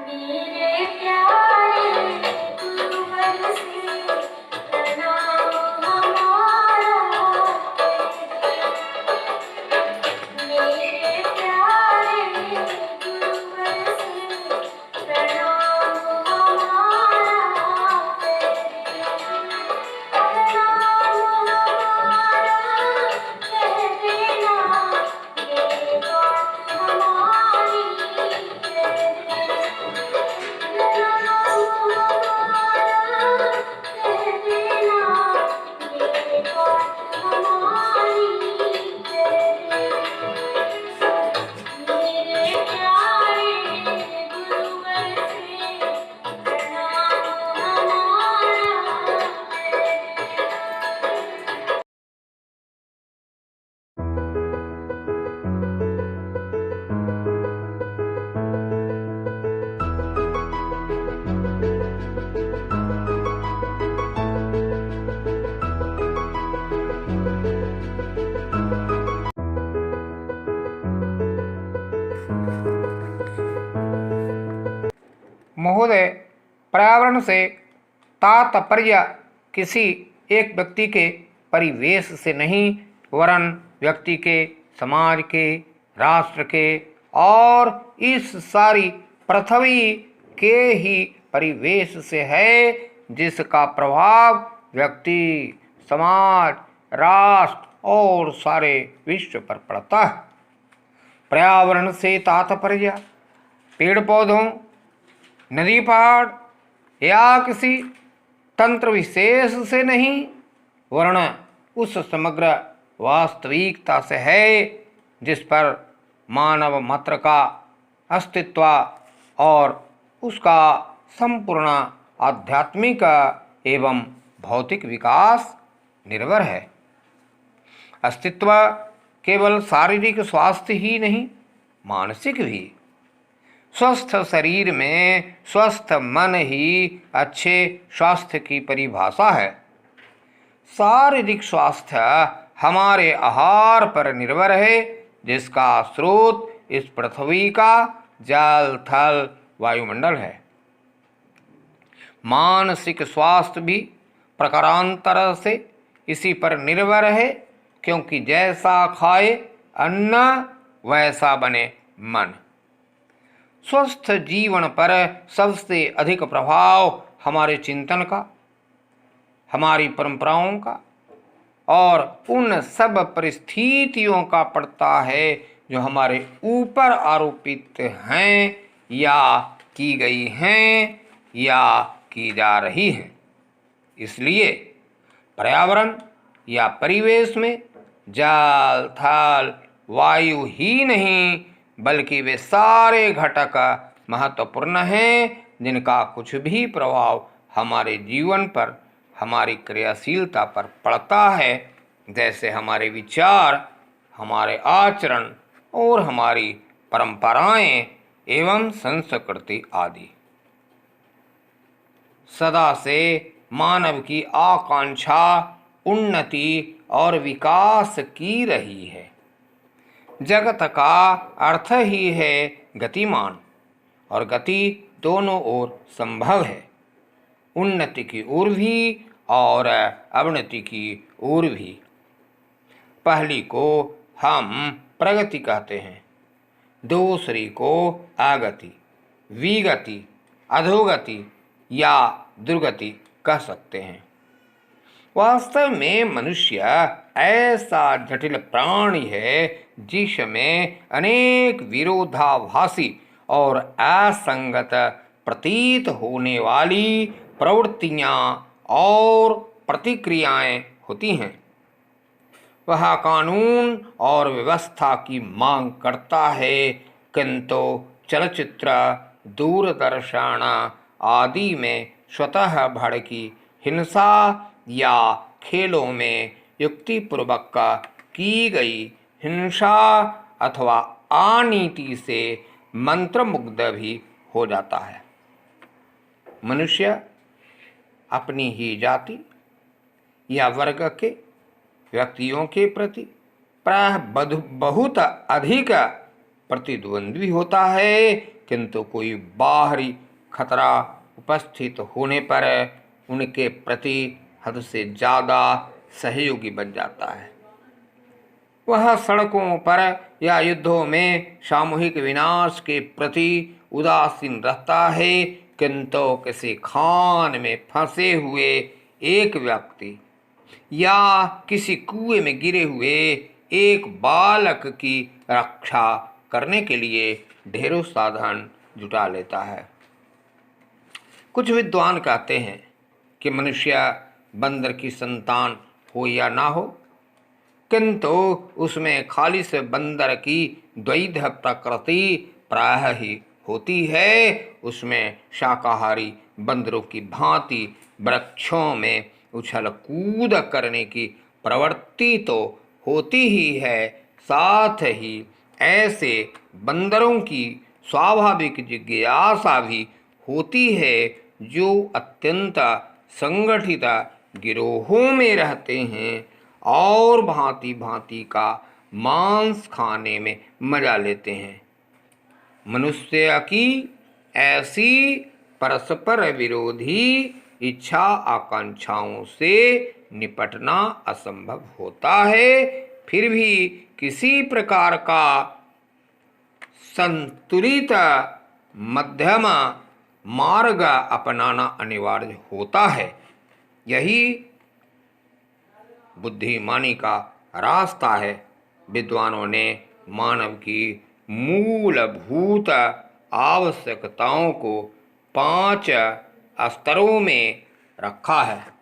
मेरे प्यारे गुरुवर से प्रणाम हमारा, मेरे प्यारे गुरुवर से प्रणाम हमारा, प्रणाम हमारा कह देना, ये बात हमारी महोदय, पर्यावरण से तात्पर्य किसी एक व्यक्ति के परिवेश से नहीं वरन व्यक्ति के, समाज के, राष्ट्र के और इस सारी पृथ्वी के ही परिवेश से है, जिसका प्रभाव व्यक्ति, समाज, राष्ट्र और सारे विश्व पर पड़ता है। पर्यावरण से तात्पर्य पेड़ पौधों, नदी पहाड़ या किसी तंत्र विशेष से नहीं वरन उस समग्र वास्तविकता से है जिस पर मानव मात्र का अस्तित्व और उसका संपूर्ण आध्यात्मिक एवं भौतिक विकास निर्भर है। अस्तित्व केवल शारीरिक स्वास्थ्य ही नहीं, मानसिक भी। स्वस्थ शरीर में स्वस्थ मन ही अच्छे स्वास्थ्य की परिभाषा है। शारीरिक स्वास्थ्य हमारे आहार पर निर्भर है, जिसका स्रोत इस पृथ्वी का जल, थल, वायुमंडल है। मानसिक स्वास्थ्य भी प्रकारांतर से इसी पर निर्भर है, क्योंकि जैसा खाए अन्न वैसा बने मन। स्वस्थ जीवन पर सबसे अधिक प्रभाव हमारे चिंतन का, हमारी परंपराओं का और उन सब परिस्थितियों का पड़ता है जो हमारे ऊपर आरोपित हैं या की गई हैं या की जा रही हैं। इसलिए पर्यावरण या परिवेश में जल, थल, वायु ही नहीं बल्कि वे सारे घटक महत्वपूर्ण हैं, जिनका कुछ भी प्रभाव हमारे जीवन पर, हमारी क्रियाशीलता पर पड़ता है, जैसे हमारे विचार, हमारे आचरण और हमारी परंपराएं एवं संस्कृति आदि। सदा से मानव की आकांक्षा उन्नति और विकास की रही है। जगत का अर्थ ही है गतिमान, और गति दोनों ओर संभव है, उन्नति की ओर भी और अवनति की ओर भी। पहली को हम प्रगति कहते हैं, दूसरी को आगति, विगति, अधोगति या दुर्गति कह सकते हैं। वास्तव में मनुष्य ऐसा जटिल प्राणी है जिसमें अनेक विरोधाभासी और असंगत प्रतीत होने वाली प्रवृत्तियां और प्रतिक्रियाएं होती हैं। वह कानून और व्यवस्था की मांग करता है, किंतु चलचित्र, दूरदर्शन आदि में स्वतः भड़की हिंसा या खेलों में युक्तिपूर्वक की गई हिंसा अथवा अनीति से मंत्रमुग्ध भी हो जाता है। मनुष्य अपनी ही जाति या वर्ग के व्यक्तियों के प्रति प्रायः बहुत अधिक प्रतिद्वंद्वी होता है, किंतु कोई बाहरी खतरा उपस्थित होने पर उनके प्रति हद से ज़्यादा सहयोगी बन जाता है। वह सड़कों पर या युद्धों में सामूहिक विनाश के प्रति उदासीन रहता है, किंतु किसी खान में फंसे हुए एक व्यक्ति या किसी कुएं में गिरे हुए एक बालक की रक्षा करने के लिए ढेरों साधन जुटा लेता है। कुछ विद्वान कहते हैं कि मनुष्य बंदर की संतान हो या ना हो, किंतु उसमें खाली से बंदर की द्वैध प्रकृति प्रायः ही होती है। उसमें शाकाहारी बंदरों की भांति वृक्षों में उछल कूद करने की प्रवृत्ति तो होती ही है, साथ ही ऐसे बंदरों की स्वाभाविक जिज्ञासा भी होती है जो अत्यंत संगठित गिरोहों में रहते हैं और भांति भांति का मांस खाने में मजा लेते हैं। मनुष्य की ऐसी परस्पर विरोधी इच्छा आकांक्षाओं से निपटना असंभव होता है, फिर भी किसी प्रकार का संतुलित मध्यम मार्ग अपनाना अनिवार्य होता है। यही बुद्धिमानी का रास्ता है। विद्वानों ने मानव की मूलभूत आवश्यकताओं को 5 स्तरों में रखा है।